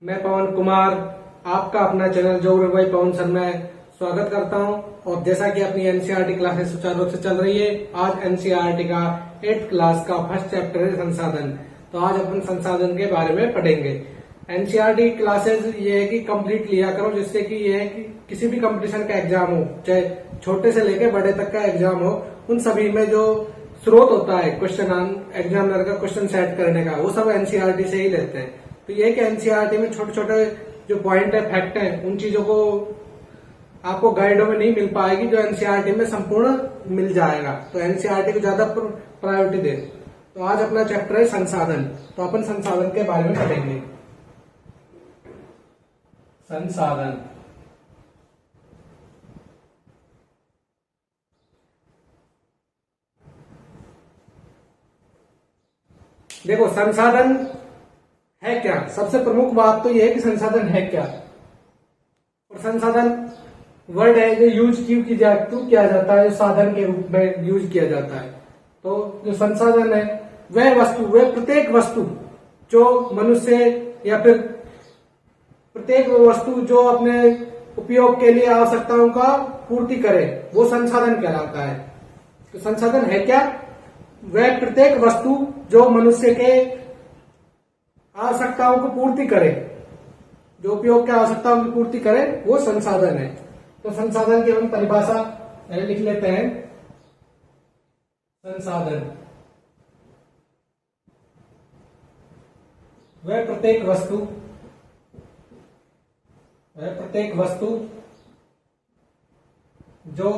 मैं पवन कुमार आपका अपना चैनल जोग्राफी बाय पवन सर में स्वागत करता हूं। और जैसा कि अपनी एनसीईआरटी क्लासेस सुचारू रूप से चल रही है, आज एनसीईआरटी का 8th क्लास का फर्स्ट चैप्टर है संसाधन। तो आज अपन संसाधन के बारे में पढ़ेंगे। एनसीईआरटी क्लासेस ये है कि कंप्लीट लिया करो, जिससे कि ये है कि किसी भी कंपटीशन का एग्जाम हो, चाहे छोटे से लेके बड़े तक का एग्जाम हो, उन सभी में जो स्रोत होता है क्वेश्चन एग्जामिनर का क्वेश्चन सेट करने का, वो सब एनसीईआरटी से ही लेते हैं। तो ये कि एनसीईआरटी में छोटे छोटे जो पॉइंट है, फैक्ट है, उन चीजों को आपको गाइडों में नहीं मिल पाएगी, जो एनसीईआरटी में संपूर्ण मिल जाएगा। तो एनसीईआरटी को ज्यादा प्रायोरिटी दे। तो आज अपना चैप्टर है संसाधन। तो अपन संसाधन के बारे में पढ़ेंगे। संसाधन देखो, संसाधन है क्या। सबसे प्रमुख बात तो यह है कि संसाधन है क्या। और संसाधन वर्ड है जो यूज क्यों किया जाता है, जो साधन के रूप में यूज किया जाता है। तो जो संसाधन है वह वस्तु, वह प्रत्येक वस्तु जो मनुष्य या फिर प्रत्येक वस्तु जो अपने उपयोग के लिए आवश्यकताओं का पूर्ति करे, वो संसाधन कहलाता है। तो संसाधन है क्या। वह प्रत्येक वस्तु जो मनुष्य के आवश्यकताओं को पूर्ति करे, जो उपयोग के आवश्यकताओं की पूर्ति करे, वो संसाधन है। तो संसाधन की हम परिभाषा लिख लेते हैं। संसाधन वह प्रत्येक वस्तु जो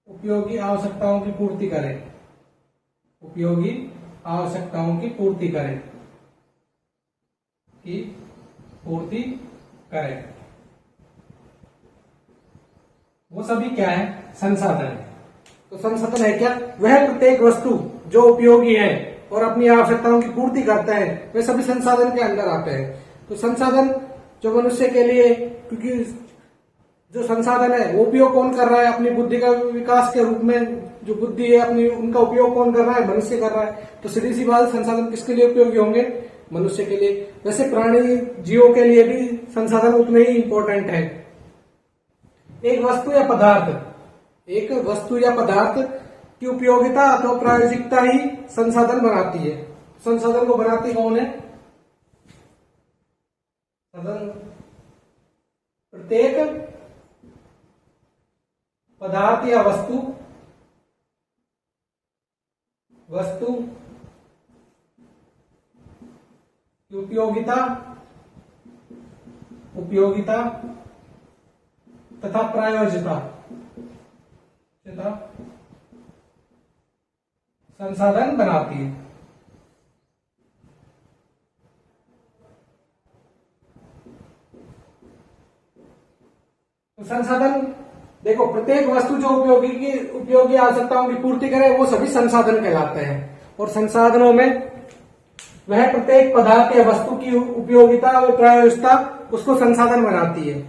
उपयोगी आवश्यकताओं की पूर्ति करे, वो सभी क्या है, संसाधन है। तो संसाधन है क्या। वह प्रत्येक वस्तु जो उपयोगी है और अपनी आवश्यकताओं की पूर्ति करता है, वे सभी संसाधन के अंदर आते हैं। तो संसाधन जो मनुष्य के लिए, क्योंकि जो संसाधन है वो उपयोग कौन कर रहा है, अपनी बुद्धि का विकास के रूप में जो बुद्धि है अपनी, उनका उपयोग कौन कर रहा है, मनुष्य कर रहा है। तो सीधी सी बात, संसाधन किसके लिए उपयोगी होंगे, मनुष्य के लिए। वैसे प्राणी जीवों के लिए भी संसाधन उतने ही इंपॉर्टेंट है। एक वस्तु या पदार्थ की उपयोगिता अथवा प्रायोगिकता ही संसाधन बनाती है। संसाधन को बनाती कौन है, प्रत्येक पदार्थ या वस्तु की उपयोगिता तथा प्रयोज्यता संसाधन बनाती है। तो संसाधन देखो, प्रत्येक वस्तु जो उपयोगी आवश्यकताओं की पूर्ति करे, वो सभी संसाधन कहलाते हैं। और संसाधनों में वह प्रत्येक पदार्थ या वस्तु की उपयोगिता और प्रयोज्यता उसको संसाधन बनाती है।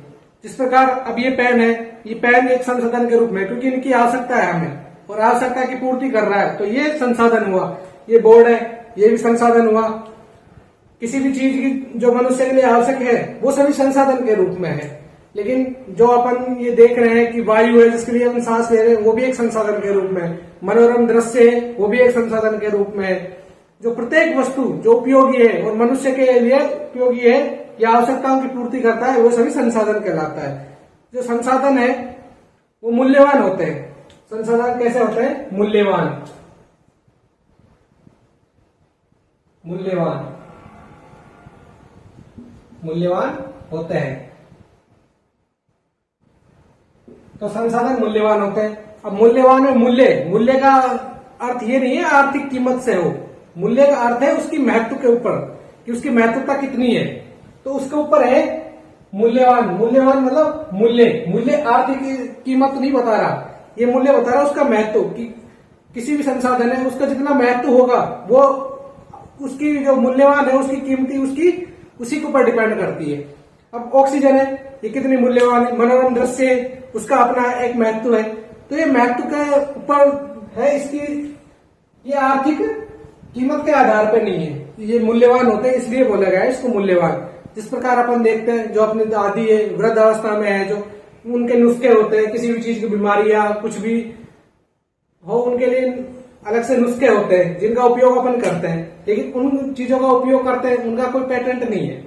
जिस प्रकार अब ये पेन है, ये पेन एक संसाधन के रूप में, क्योंकि इनकी आवश्यकता है हमें और आवश्यकता की पूर्ति कर रहा है, तो ये संसाधन हुआ। ये बोर्ड है, ये भी संसाधन हुआ। किसी भी चीज की जो मनुष्य के लिए आवश्यक है, वो सभी संसाधन के रूप में है। लेकिन जो अपन ये देख रहे हैं कि वायु है, जिसके लिए हम सांस ले रहे हैं, वो भी एक संसाधन के रूप में। मनोरम दृश्य है, वो भी एक संसाधन के रूप में है। जो प्रत्येक वस्तु जो उपयोगी है और मनुष्य के लिए उपयोगी है या आवश्यकताओं की पूर्ति करता है, वो सभी संसाधन कहलाता है। जो संसाधन है वो मूल्यवान होते हैं। संसाधन कैसे होते हैं, मूल्यवान होते हैं। तो संसाधन मूल्यवान होते हैं। अब मूल्यवान में मूल्य का अर्थ ये नहीं है आर्थिक कीमत से हो। मूल्य का अर्थ है उसकी महत्व के ऊपर, कि उसकी महत्वता कितनी है, तो उसके ऊपर है मूल्यवान मतलब मूल्य आर्थिक कीमत नहीं बता रहा, ये मूल्य बता रहा उसका महत्व। कि किसी भी संसाधन है, उसका जितना महत्व होगा, वो उसकी जो मूल्यवान है, उसकी कीमती उसी के ऊपर डिपेंड करती है। अब ऑक्सीजन है, ये कितनी मूल्यवान है। मनोरम दृश्य, उसका अपना एक महत्व है। तो ये महत्व के ऊपर है इसकी ये आर्थिक कीमत के आधार पर नहीं है, ये मूल्यवान होते हैं इसलिए बोला गया है इसको मूल्यवान। जिस प्रकार अपन देखते हैं जो अपनी दादी है वृद्ध अवस्था में है, जो उनके नुस्खे होते हैं, किसी भी चीज की बीमारी या कुछ भी हो उनके लिए अलग से नुस्खे होते हैं जिनका उपयोग अपन करते हैं, लेकिन उन चीजों का उपयोग करते हैं उनका कोई पेटेंट नहीं है,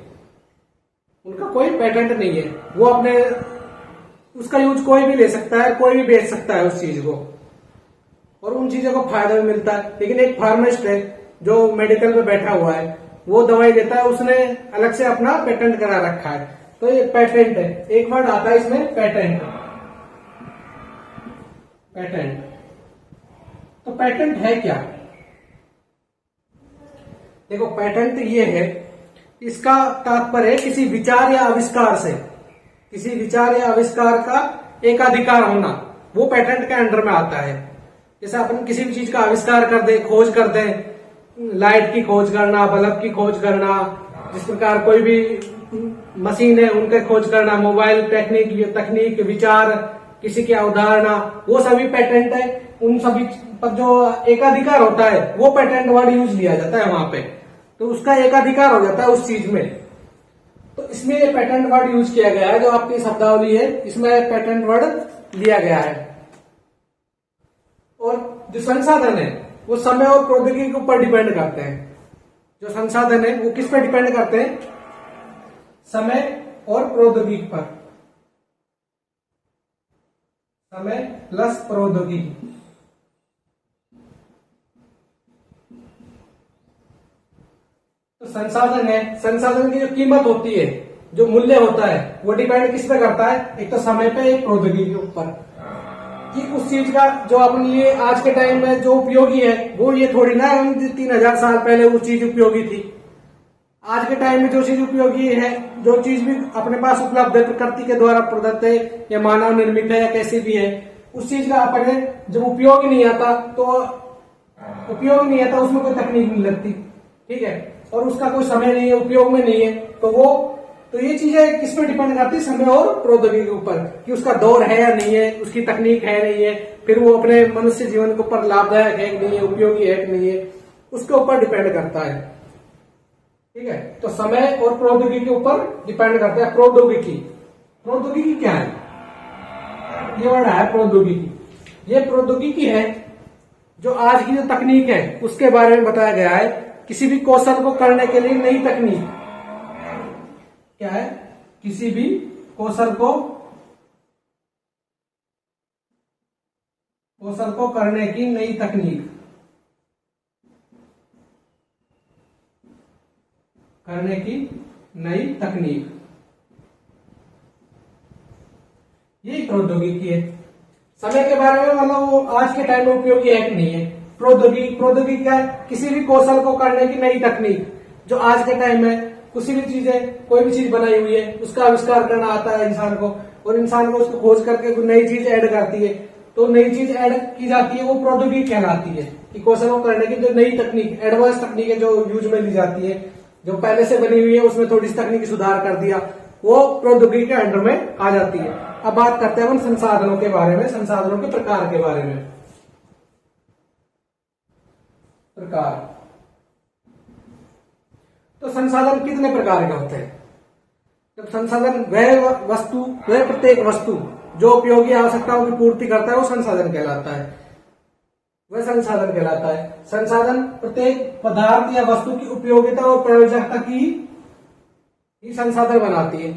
उनका कोई पेटेंट नहीं है। वो अपने उसका यूज कोई भी ले सकता है, कोई भी बेच सकता है उस चीज को, और उन चीजों को फायदा भी मिलता है। लेकिन एक फार्मासिस्ट है जो मेडिकल में बैठा हुआ है, वो दवाई देता है, उसने अलग से अपना पेटेंट करा रखा है, तो ये पेटेंट है। एक वर्ड आता है इसमें पेटेंट। पेटेंट तो पेटेंट है क्या? देखो पेटेंट ये है, इसका तात्पर्य है किसी विचार या आविष्कार से, किसी विचार या आविष्कार का एकाधिकार होना, वो पेटेंट के अंडर में आता है। जैसे अपन किसी भी चीज का आविष्कार कर दे, खोज कर दे, लाइट की खोज करना, बल्ब की खोज करना, जिस प्रकार कोई भी मशीन है उनके खोज करना, मोबाइल तकनीक विचार, किसी की अवधारणा, वो सभी पेटेंट है। उन सभी पर जो एकाधिकार होता है वो पेटेंट वर्ड यूज लिया जाता है वहां पे, तो उसका एकाधिकार हो जाता है उस चीज में, तो इसमें ये पेटेंट वर्ड यूज किया गया है। जो आपकी शब्दावली है इसमें पेटेंट वर्ड लिया गया है। और जो संसाधन है वो समय और प्रौद्योगिकी के ऊपर डिपेंड करते हैं। जो संसाधन है वो किस पर डिपेंड करते हैं? समय और प्रौद्योगिकी पर। समय प्लस प्रौद्योगिकी। तो संसाधन है, संसाधन की जो कीमत होती है, जो मूल्य होता है, वो डिपेंड किस पे करता है? एक तो समय पे, एक प्रौद्योगिकी के ऊपर, कि उस चीज का जो अपन ये आज के टाइम में जो उपयोगी है वो ये थोड़ी ना 3000 साल पहले वो चीज उपयोगी थी। आज के टाइम में जो चीज उपयोगी है, जो चीज भी अपने पास उपलब्ध है, प्रकृति के द्वारा प्रदत्त है या मानव निर्मित है या कैसी भी है, उस चीज का अपने जब उपयोग नहीं आता तो उपयोग नहीं आता, उसमें कोई तकनीक नहीं लगती, ठीक है, और उसका कोई समय नहीं है, उपयोग में नहीं है, तो ये चीजें किस पे डिपेंड करती है? समय और प्रौद्योगिकी के ऊपर, कि उसका दौर है या नहीं है, उसकी तकनीक है नहीं है, फिर वो अपने मनुष्य जीवन के ऊपर लाभदायक है कि नहीं है, उपयोगी है कि नहीं है, उसके ऊपर डिपेंड करता है, ठीक है। तो समय और प्रौद्योगिकी के ऊपर डिपेंड करता है। प्रौद्योगिकी, प्रौद्योगिकी क्या है? ये वर्ड है प्रौद्योगिकी। ये प्रौद्योगिकी है जो आज की जो तकनीक है उसके बारे में बताया गया है। किसी भी कौशल को करने के लिए नई तकनीक क्या है? किसी भी कौशल को करने की नई तकनीक, करने की नई तकनीक, यही प्रौद्योगिकी है। समय के बारे में मतलब वो आज के टाइम में उपयोगी है कि नहीं है। प्रौद्योगिकी क्या है? किसी भी कौशल को करने की नई तकनीक, जो आज के टाइम में किसी भी चीजें, कोई भी चीज बनाई हुई है उसका आविष्कार करना आता है इंसान को, और इंसान को उसको खोज करके कोई नई चीज ऐड करती है, तो नई चीज ऐड की जाती है, वो प्रौद्योगिकी कहलाती है। कि कौशल को करने की जो नई तकनीक, एडवांस तकनीक है जो यूज में ली जाती है, जो पहले से बनी हुई है उसमें थोड़ी सी तकनीकी सुधार कर दिया, वो प्रौद्योगिकी के अंडर में आ जाती है। अब बात करते हैं हम संसाधनों के बारे में, संसाधनों के प्रकार के बारे में। प्रकार, तो संसाधन कितने प्रकार के होते हैं? जब संसाधन वह प्रत्येक वस्तु जो उपयोगी आवश्यकताओं की पूर्ति करता है वो संसाधन कहलाता है, वह संसाधन कहलाता है। संसाधन प्रत्येक पदार्थ या वस्तु की उपयोगिता और प्रयोजकता की ही संसाधन बनाती है।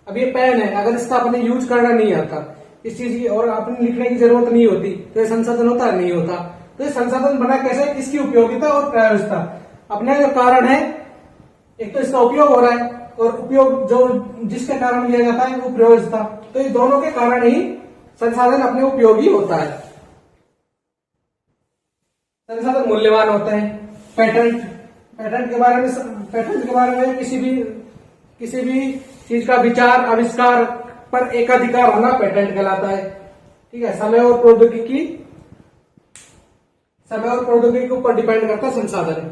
अब ये पेन है, अगर इसका अपने यूज करना नहीं आता, इस चीज की और अपने लिखने की जरूरत नहीं होती, तो ये संसाधन होता है? नहीं होता। तो ये संसाधन बना कैसे? इसकी उपयोगिता और प्रयोजकता। अपने जो कारण है, एक तो इसका उपयोग हो रहा है, और उपयोग जो जिसके कारण लिया जाता है वो प्रयोजकता, तो ये दोनों के कारण ही संसाधन अपने उपयोगी होता है। संसाधन मूल्यवान होते हैं। पेटेंट के बारे में किसी भी चीज का विचार आविष्कार पर एकाधिकार होना पेटेंट कहलाता है, ठीक है। समय और प्रौद्योगिकी के ऊपर डिपेंड करता है संसाधन।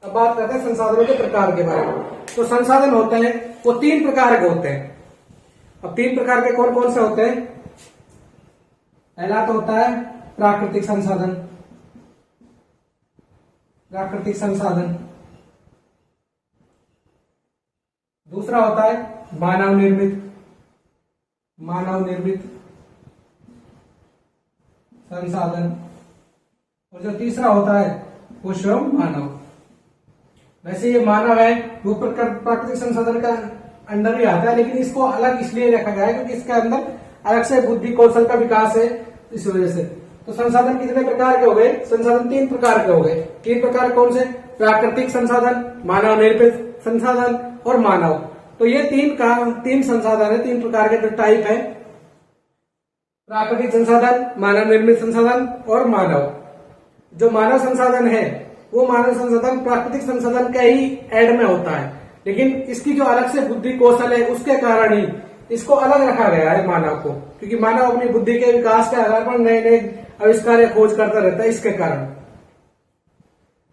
अब बात करते हैं संसाधनों के प्रकार के बारे में। तो संसाधन होते हैं वो 3 प्रकार के होते हैं। अब 3 प्रकार के कौन कौन से होते हैं? पहला तो होता है प्राकृतिक संसाधन, प्राकृतिक संसाधन। दूसरा होता है मानव निर्मित संसाधन। और जो तीसरा होता है वो स्वयं मानव। वैसे ये मानव है वो प्राकृतिक संसाधन का अंडर ही आता है, लेकिन इसको अलग इसलिए रखा गया है क्योंकि इसके अंदर अलग से बुद्धि कौशल का विकास है, इस वजह से। तो संसाधन कितने प्रकार के हो गए? संसाधन 3 प्रकार के हो गए। 3 प्रकार कौन से? प्राकृतिक संसाधन, मानव निर्मित संसाधन और मानव। तो ये 3 संसाधन है, 3 प्रकार के जो टाइप है, प्राकृतिक संसाधन, मानव निर्मित संसाधन और मानव। जो मानव संसाधन है वो मानव संसाधन प्राकृतिक संसाधन का ही एड में होता है, लेकिन इसकी जो अलग से बुद्धि कौशल है उसके कारण ही इसको अलग रखा गया है मानव को, क्योंकि मानव अपनी बुद्धि के विकास के आधार पर नए नए आविष्कार या खोज करता रहता है, इसके कारण।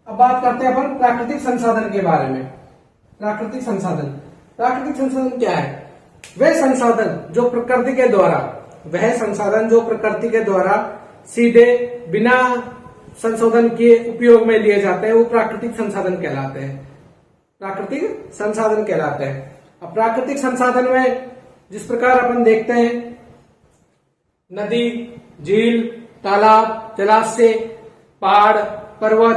अब बात करते हैं अपन प्राकृतिक संसाधन के बारे में। प्राकृतिक संसाधन क्या है? वह संसाधन जो प्रकृति के द्वारा सीधे बिना संशोधन के उपयोग में लिए जाते हैं, वो प्राकृतिक संसाधन कहलाते हैं। अब प्राकृतिक संसाधन में जिस प्रकार अपन देखते हैं नदी, झील, तालाब, जलाशय, पहाड़, पर्वत,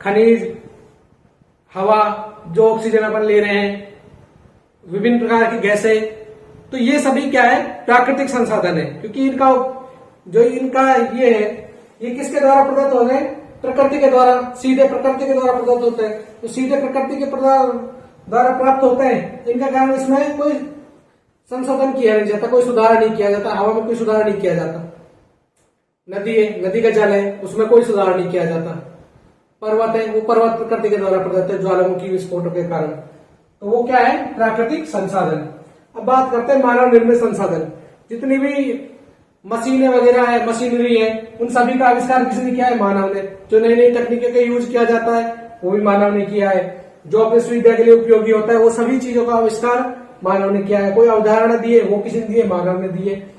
खनिज, हवा, जो ऑक्सीजन अपन ले रहे हैं, विभिन्न प्रकार की गैसें, तो ये सभी क्या है? प्राकृतिक संसाधन है, क्योंकि इनका ये है, ये किसके द्वारा प्रदत्त हो गए? प्रकृति के द्वारा, सीधे प्रकृति के द्वारा प्रदत्त होते हैं। तो सीधे प्रकृति के द्वारा प्राप्त होते हैं, इनका कारण इसमें कोई संशोधन किया नहीं जाता, कोई सुधार नहीं किया जाता, हवा में कोई सुधार नहीं किया जाता। नदी है, नदी का जल है, उसमें कोई सुधार नहीं किया जाता। पर्वत है, वो पर्वत प्रकृति के द्वारा प्रदत्त है ज्वालामुखी विस्फोटों के कारण। तो वो क्या है? प्राकृतिक संसाधन। अब बात करते हैं मानव निर्मित संसाधन। जितनी भी मशीनें वगैरह है, मशीनरी है, उन सभी का आविष्कार किसने किया है? मानव ने। जो नई नई तकनीकों का यूज किया जाता है वो भी मानव ने किया है। जो अपने सुविधा के लिए उपयोगी होता है वो सभी चीजों का आविष्कार मानव ने किया है। कोई अवधारणा दी है वो किसी ने दी है? मानव ने दी है।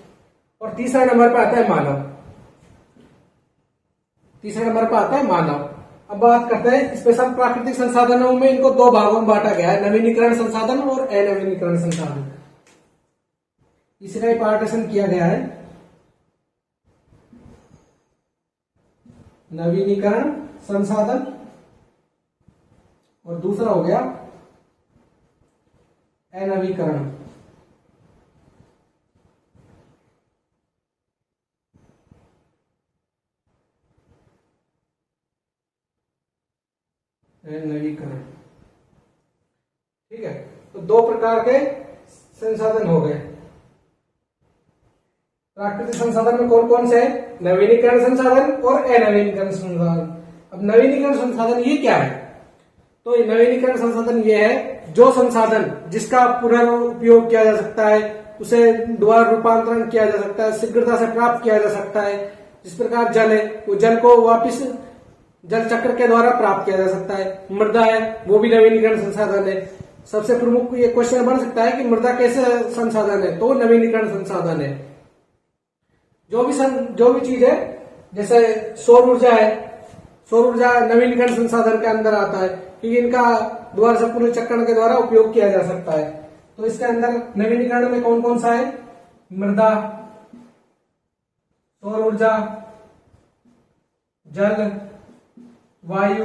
और तीसरा नंबर पर आता है मानव। अब बात करते हैं स्पेशल प्राकृतिक संसाधनों में, इनको 2 भागों में बांटा गया है, नवीनीकरण संसाधन और अनवीनीकरण संसाधन। इसका ही पार्टीशन किया गया है, नवीनीकरण संसाधन और दूसरा हो गया अनवीकरण। नवीकरण, ठीक है। तो 2 प्रकार के संसाधन हो गए। प्राकृतिक संसाधन में कौन कौन से है? नवीनीकरण संसाधन और अनवीनीकरण संसाधन। अब नवीनीकरण संसाधन ये क्या है? तो ये नवीनीकरण संसाधन ये है जो संसाधन जिसका पुनर्उपयोग किया जा सकता है, उसे दोबारा रूपांतरण किया जा सकता है, शीघ्रता से प्राप्त किया जा सकता है। जिस प्रकार जल है, वो जल को वापिस जल चक्र के द्वारा प्राप्त किया जा सकता है। मृदा है, वो भी नवीनीकरण संसाधन है। सबसे प्रमुख ये क्वेश्चन बन सकता है कि मृदा कैसे संसाधन है? तो नवीनीकरण संसाधन है। जो भी चीज है, जैसे सौर ऊर्जा है, सौर ऊर्जा नवीनीकरण संसाधन के अंदर आता है, क्योंकि इनका दोबारा से पुनः चक्रण के द्वारा उपयोग किया जा सकता है। तो इसके अंदर नवीनीकरण में कौन कौन सा है? मृदा, सौर ऊर्जा, जल, वायु,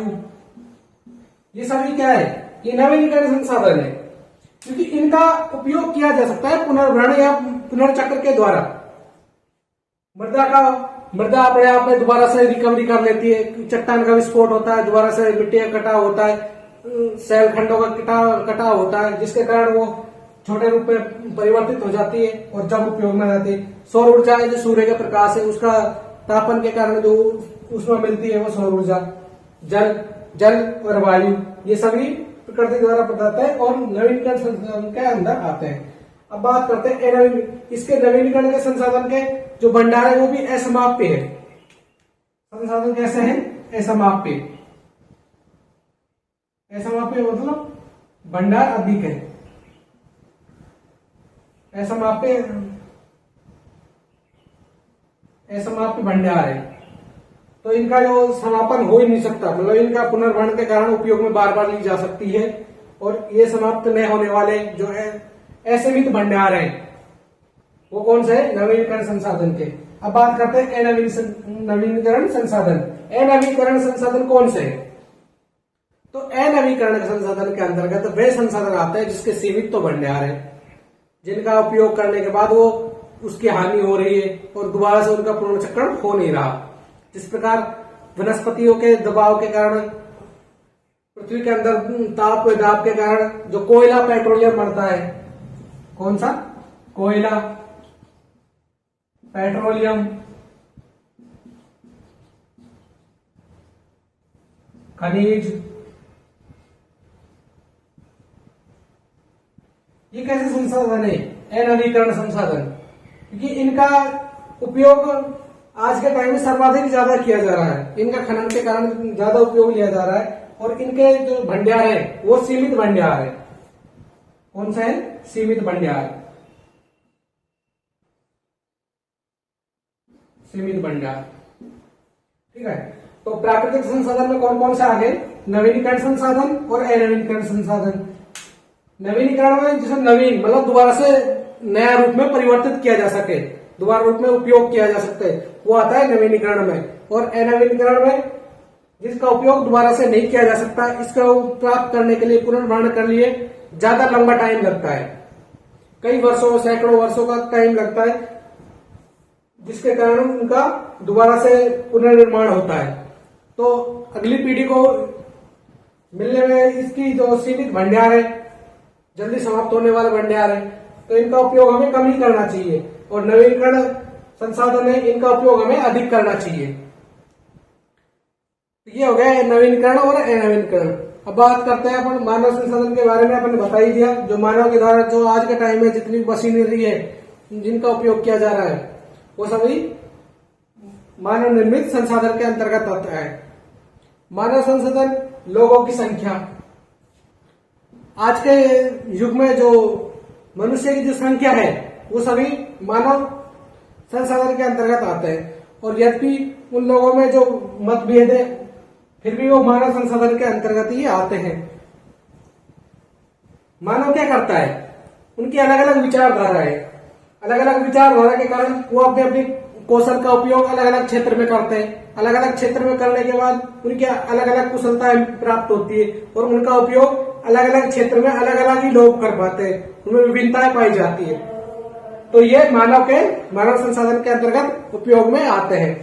ये सभी क्या है? ये नवीनीकरण संसाधन है, क्योंकि इनका उपयोग किया जा सकता है पुनर्भरण या पुनर्चक्र के द्वारा। मृदा अपने आप में दोबारा से रिकवरी कर लेती है। चट्टान का विस्फोट होता है, दोबारा से मिट्टी का कटाव होता है, शैल खंडों का कटाव होता है, जिसके कारण वो छोटे रूप में परिवर्तित हो जाती है और जब उपयोग में आती है। सौर ऊर्जा है, जो सूर्य का प्रकाश है उसका तापन के कारण जो ऊष्मा मिलती है वो सौर ऊर्जा। जल और वायु, ये सभी प्रकृति द्वारा प्रदत्त है और नवीनीकरण संसाधन के अंदर आते हैं। अब बात करते हैं इसके नवीनीकरण के संसाधन के जो भंडार है वो भी असमाप्य है। संसाधन कैसे हैं? असमाप्य। असमाप्य मतलब भंडार अधिक है। असमाप्य भंडार है। तो इनका जो समापन हो ही नहीं सकता, मतलब इनका पुनर्भरण के कारण उपयोग में बार बार ली जा सकती है और ये समाप्त न होने वाले जो है असीमित भंडार हैं, वो कौन से है? नवीनीकरण संसाधन के। अब बात करते हैं नवीनीकरण संसाधन। अनवीकरण संसाधन कौन से है? तो अनवीकरण संसाधन के अंतर्गत वे संसाधन आते हैं जिसके सीमित तो भंडार है, जिनका उपयोग करने के बाद वो उसकी हानि हो रही है और दोबारा से उनका पुनर्चक्रण हो नहीं रहा। जिस प्रकार वनस्पतियों के दबाव के कारण, पृथ्वी के अंदर ताप दाब के कारण जो कोयला पेट्रोलियम बनता है, कौन सा? कोयला पेट्रोलियम, खनिज, ये कैसे संसाधन है? अनवीकरण संसाधन, क्योंकि इनका उपयोग आज के टाइम में सर्वाधिक ज्यादा किया जा रहा है। इनका खनन के कारण ज्यादा उपयोग लिया जा रहा है और इनके जो भंडार है वो सीमित भंडार है। कौन सा है? सीमित भंडार, सीमित भंडार। ठीक है, तो प्राकृतिक संसाधन में कौन कौन से आ गए? नवीनीकरण संसाधन और अनवीनीकरण संसाधन। नवीनीकरण में जिसे नवीन मतलब दोबारा से नया रूप में परिवर्तित किया जा सके, दोबारा रूप में उपयोग किया जा सकते, वो आता है नवीनीकरण में। और अनवीनीकरण में जिसका उपयोग दोबारा से नहीं किया जा सकता, इसका प्राप्त करने के लिए, पुनर्भरण के लिए ज्यादा लंबा टाइम लगता है, कई वर्षों सैकड़ों वर्षों का टाइम लगता है, जिसके कारण उनका दोबारा से पुनर्निर्माण होता है। तो अगली पीढ़ी को मिलने में इसकी जो सीमित भंडार है, जल्दी समाप्त होने वाले भंडार है, तो इनका उपयोग हमें कम ही करना चाहिए और नवीनीकरण संसाधन है, इनका उपयोग हमें अधिक करना चाहिए। ये हो गया नवीनीकरण और अनवीनीकरण। अब बात करते हैं अपन मानव संसाधन के बारे में। अपन बता ही दिया, जो मानव के द्वारा जो आज के टाइम में जितनी मशीनरी है जिनका उपयोग किया जा रहा है वो सभी मानव निर्मित संसाधन के अंतर्गत आता है। मानव संसाधन, लोगों की संख्या। आज के युग में जो मनुष्य की जो संख्या है वो सभी मानव संसाधन के अंतर्गत आते हैं और यद्यपि उन लोगों में जो मतभेद है फिर भी वो मानव संसाधन के अंतर्गत ही आते हैं। मानव क्या करता है? उनकी अलग अलग विचारधारा है, अलग अलग विचारधारा के कारण वो अपने अपने कौशल का उपयोग अलग अलग क्षेत्र में करते हैं। अलग अलग क्षेत्र में करने के बाद उनकी अलग अलग कुशलताएं प्राप्त होती है और उनका उपयोग अलग अलग क्षेत्र में अलग अलग ही लोग कर पाते हैं, उनमें विभिन्नताएं पाई जाती है। तो ये मानव संसाधन के अंतर्गत उपयोग में आते हैं।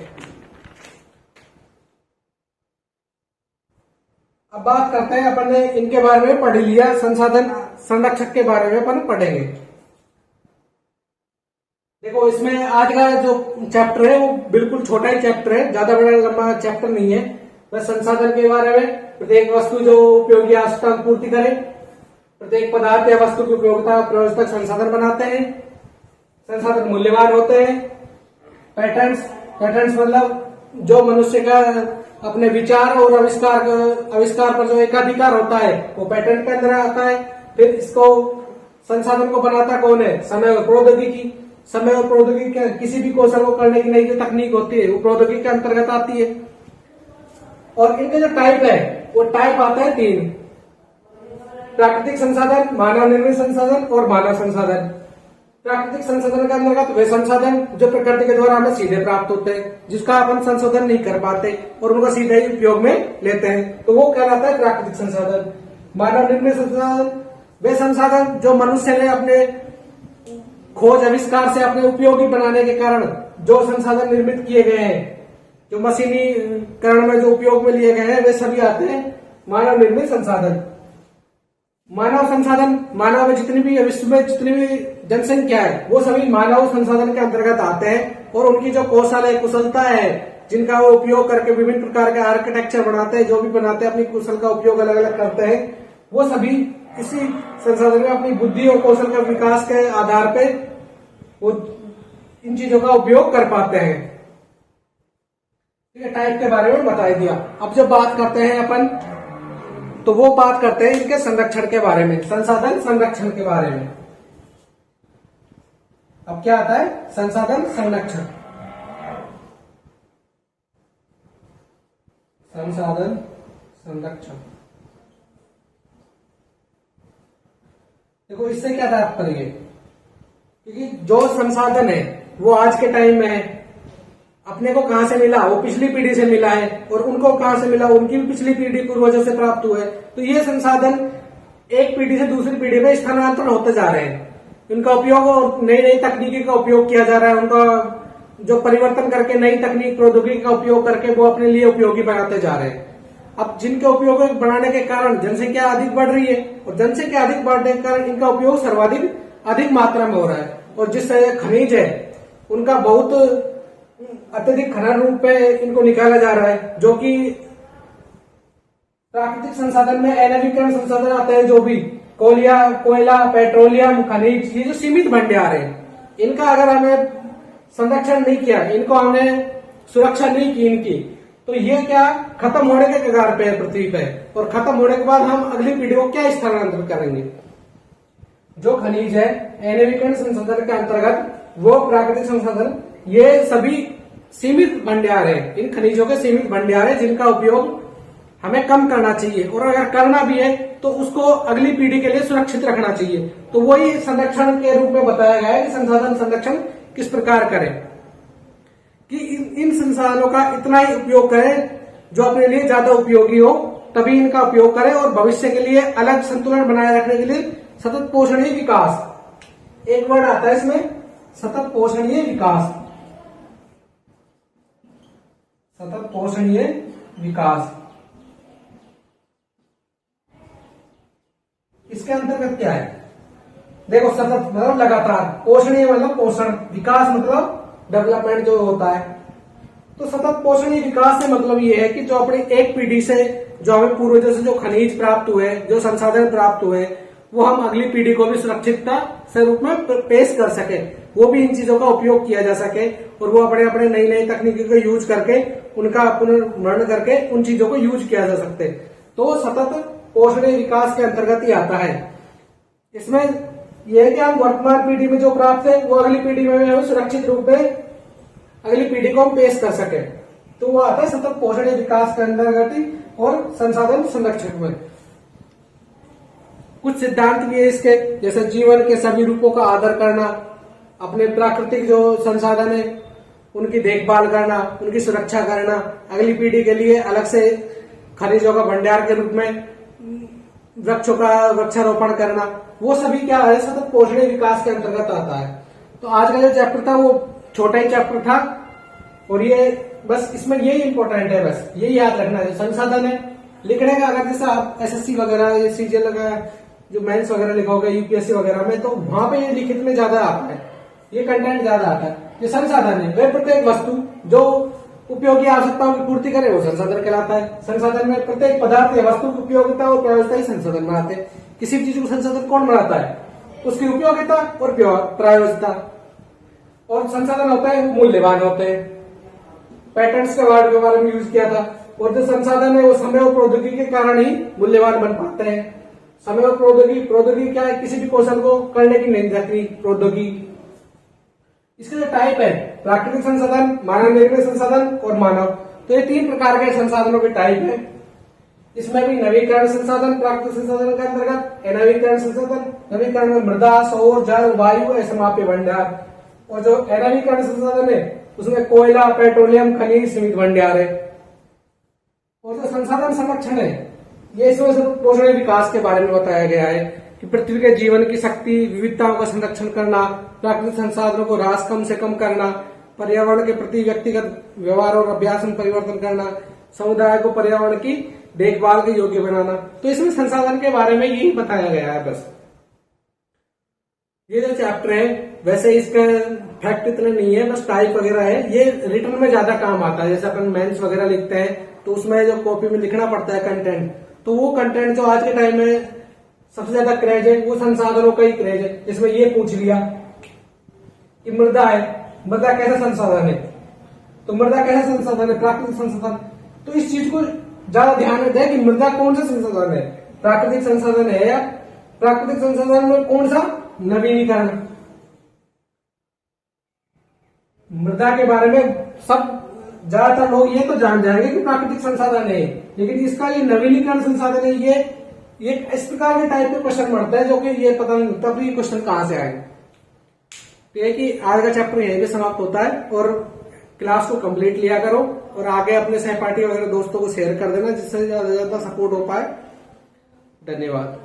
अब बात करते हैं, अपन ने इनके बारे में पढ़ लिया, संसाधन संरक्षक के बारे में अपन पढ़ेंगे। देखो, इसमें आज का जो चैप्टर है वो बिल्कुल छोटा ही चैप्टर है, ज्यादा बड़ा लंबा चैप्टर नहीं है। बस संसाधन के बारे में, प्रत्येक वस्तु जो उपयोगी आवश्यकता पूर्ति करे, प्रत्येक पदार्थ या वस्तु की उपयोगिता प्रयोजक संसाधन बनाते हैं, संसाधन मूल्यवान होते हैं। पैटर्न्स मतलब जो मनुष्य का अपने विचार और आविष्कार पर जो एकाधिकार होता है वो पैटर्न के अंदर आता है। फिर इसको संसाधन को बनाता कौन है? समय और प्रौद्योगिकी। समय और प्रौद्योगिकी, किसी भी कौशल को करने की नई जो तकनीक होती है वो प्रौद्योगिकी के अंतर्गत आती है। और इनके जो टाइप है वो टाइप आता है 3: प्राकृतिक संसाधन, मानव निर्मित संसाधन और मानव संसाधन। प्राकृतिक संसाधन के अंतर्गत वे संसाधन जो प्रकृति के द्वारा हमें सीधे प्राप्त होते हैं, जिसका अपन संशोधन नहीं कर पाते और उनको सीधे ही उपयोग में लेते हैं, तो वो कहलाता है प्राकृतिक संसाधन। मानव निर्मित संसाधन वे संसाधन जो मनुष्य ने अपने खोज आविष्कार से अपने उपयोगी बनाने के कारण जो संसाधन निर्मित किए गए हैं, जो मशीनीकरण में जो उपयोग में लिए गए हैं, वे सभी आते हैं मानव निर्मित संसाधन। मानव संसाधन, मानव में जितनी भी विश्व में जितनी भी जनसंख्या है वो सभी मानव संसाधन के अंतर्गत आते हैं और उनकी जो कौशल है, कुशलता है, जिनका वो उपयोग करके विभिन्न प्रकार के आर्किटेक्चर बनाते हैं, जो भी बनाते हैं अपनी कुशल का उपयोग अलग अलग करते हैं, वो सभी इसी संसाधन में अपनी बुद्धि और कौशल के विकास के आधार पे वो इन चीजों का उपयोग कर पाते हैं। ठीक है, टाइप के बारे में बता दिया। अब जब बात करते हैं अपन, तो वो बात करते हैं इनके संरक्षण के बारे में, संसाधन संरक्षण के बारे में। अब क्या आता है? संसाधन संरक्षण। संसाधन संरक्षण। देखो इससे क्या तात्पर्य है, क्योंकि जो संसाधन है वो आज के टाइम में है, अपने को कहां से मिला, वो पिछली पीढ़ी से मिला है, और उनको कहां से मिला, उनकी भी पिछली पीढ़ी पूर्वजों से प्राप्त हुए। तो ये संसाधन एक पीढ़ी से दूसरी पीढ़ी में स्थानांतरण होते जा रहे हैं। इनका उपयोग और नई नई तकनीकी का उपयोग किया जा रहा है, उनका जो परिवर्तन करके नई तकनीक प्रौद्योगिकी का उपयोग करके वो अपने लिए उपयोगी बनाते जा रहे हैं। अब जिनके उपयोग बढ़ाने के कारण जनसंख्या अधिक बढ़ रही है, और जनसंख्या अधिक बढ़ने के कारण इनका उपयोग सर्वाधिक अधिक मात्रा में हो रहा है। और जिस खनिज है उनका बहुत अत्यधिक खनन रूप में इनको निकाला जा रहा है, जो कि प्राकृतिक संसाधन में अनवीकरण संसाधन आते हैं, जो भी कोयला, पेट्रोलियम, खनिज, ये जो सीमित भंडार है, इनका अगर हमें संरक्षण नहीं किया, इनको हमने सुरक्षा नहीं की इनकी, तो ये क्या खत्म होने के कगार पे है पृथ्वी पे। और खत्म होने के बाद हम अगली पीढ़ी को क्या स्थानांतरित करेंगे। जो खनिज है अनवीकरण संसाधन के अंतर्गत, वो प्राकृतिक संसाधन, ये सभी सीमित भंडार है, इन खनिजों के सीमित भंडार है, जिनका उपयोग हमें कम करना चाहिए, और अगर करना भी है तो उसको अगली पीढ़ी के लिए सुरक्षित रखना चाहिए। तो वही संरक्षण के रूप में बताया गया है कि संसाधन संरक्षण किस प्रकार करें, कि इन संसाधनों का इतना ही उपयोग करें जो अपने लिए ज्यादा उपयोगी हो, तभी इनका उपयोग करें, और भविष्य के लिए अलग संतुलन बनाए रखने के लिए सतत पोषणीय विकास, एक वर्ड आता है इसमें, सतत पोषणीय विकास, सतत पोषणीय विकास। इसके अंतर्गत क्या है, देखो सतत मतलब लगातार, पोषणीय मतलब पोषण, विकास मतलब डेवलपमेंट जो होता है। तो सतत पोषणीय विकास से मतलब ये है कि जो अपनी एक पीढ़ी से, जो हमें पूर्वजों से जो खनिज प्राप्त हुए, जो संसाधन प्राप्त हुए, वो हम अगली पीढ़ी को भी सुरक्षितता से रूप में पेश कर सके, वो भी इन चीजों का उपयोग किया जा सके, और वो अपने अपने नई नई तकनीकी को यूज करके, उनका पुनर्मरण करके उन चीजों को यूज किया जा सकते। तो सतत पोषणीय विकास के अंतर्गत ही आता है। इसमें यह है कि हम वर्तमान पीढ़ी में जो प्राप्त है वो अगली पीढ़ी में हमें सुरक्षित रूप में अगली पीढ़ी को हम पेश कर सके, तो वो आता है सतत पोषणीय विकास के अंतर्गत ही। और संसाधन संरक्षण में कुछ सिद्धांत भी है इसके, जैसे जीवन के सभी रूपों का आदर करना, अपने प्राकृतिक जो संसाधन है उनकी देखभाल करना, उनकी सुरक्षा करना, अगली पीढ़ी के लिए अलग से खनिजों का भंडार के रूप में वृक्षों का वृक्षारोपण करना, वो सभी क्या है, सतत पोषणीय विकास के अंतर्गत आता है। तो आज का जो चैप्टर था वो छोटा ही चैप्टर था, और ये बस इसमें यही इंपॉर्टेंट है, बस यही याद रखना है। संसाधन है लिखने का, अगर जैसे आप एसएससी वगैरह, ये सीजीएल का जो मेंस वगैरह लिखा होगा, यूपीएससी वगैरह में, तो वहां पे ये लिखित में ज्यादा आता है, ये कंटेंट ज्यादा आता है। ये संसाधन है, वह प्रत्येक वस्तु जो उपयोगी आवश्यकताओं की पूर्ति करे वो संसाधन कहलाता है। संसाधन में प्रत्येक पदार्थ या वस्तु की उपयोगिता और प्रायोगिकता ही संसाधन बनाते हैं। किसी भी चीज को संसाधन कौन बनाता है, उसकी उपयोगिता और प्रायोगिकता। और संसाधन होता है मूल्यवान होते हैं, पैटर्न्स के वर्ड के बारे में यूज किया था। और जो संसाधन है वो समय और प्रौद्योगिकी के कारण ही मूल्यवान बन पाते हैं। समय और प्रौद्योगिकी क्या है, किसी भी कौशल को करने की नहीं जाती प्रौद्योगिकी। इसके जो टाइप है, प्राकृतिक संसाधन, मानव निर्मित संसाधन और मानव, तो ये तीन प्रकार के संसाधनों के टाइप है। इसमें भी नवीकरण संसाधन प्राकृतिक संसाधन के अंतर्गत, अनवीकरण संसाधन, नवीकरण में मृदा, सौर, जल, वायु, असमाप्य भंडार। और जो अनवीकरण संसाधन है उसमें कोयला, पेट्रोलियम, खनिज, सीमित भंडार है। और जो संसाधन संरक्षण है, ये इसमें पोषणीय विकास के बारे में बताया गया है कि पृथ्वी के जीवन की शक्ति विविधताओं का संरक्षण करना, प्राकृतिक संसाधनों को ह्रास कम से कम करना, पर्यावरण के प्रति व्यक्तिगत व्यवहार और अभ्यास में परिवर्तन करना, समुदाय को पर्यावरण की देखभाल के योग्य बनाना। तो इसमें संसाधन के बारे में यही बताया गया है बस। ये जो चैप्टर है वैसे इसका फैक्ट इतने नहीं है, बस टाइप वगैरह है। ये रिटर्न में ज्यादा काम आता है, जैसे अपन मेंस वगैरह लिखते हैं तो उसमें जो कॉपी में लिखना पड़ता है कंटेंट, तो वो कंटेंट जो आज के टाइम में सबसे ज्यादा क्रेज है वो संसाधनों का ही क्रेज है। जिसमें ये पूछ लिया कि मृदा है, मृदा कैसा संसाधन है, तो मृदा कैसा संसाधन है, प्राकृतिक संसाधन। तो इस चीज को ज्यादा ध्यान में दें कि मृदा कौन सा संसाधन है, प्राकृतिक संसाधन है या प्राकृतिक संसाधन में कौन सा नवीनीकरण। मृदा के बारे में सब ज्यादातर लोग ये तो जान जाएंगे कि प्राकृतिक संसाधन है, लेकिन इसका ये नवीनीकरण संसाधन है, ये इस प्रकार के टाइप के क्वेश्चन बढ़ता है जो कि ये पता नहीं लगता ये क्वेश्चन कहां से आए। तो ये कि आज का चैप्टर यहीं पे समाप्त होता है, और क्लास को कंप्लीट लिया करो और आगे अपने सहपाठी वगैरह दोस्तों को शेयर कर देना जिससे ज्यादा सपोर्ट हो पाए। धन्यवाद।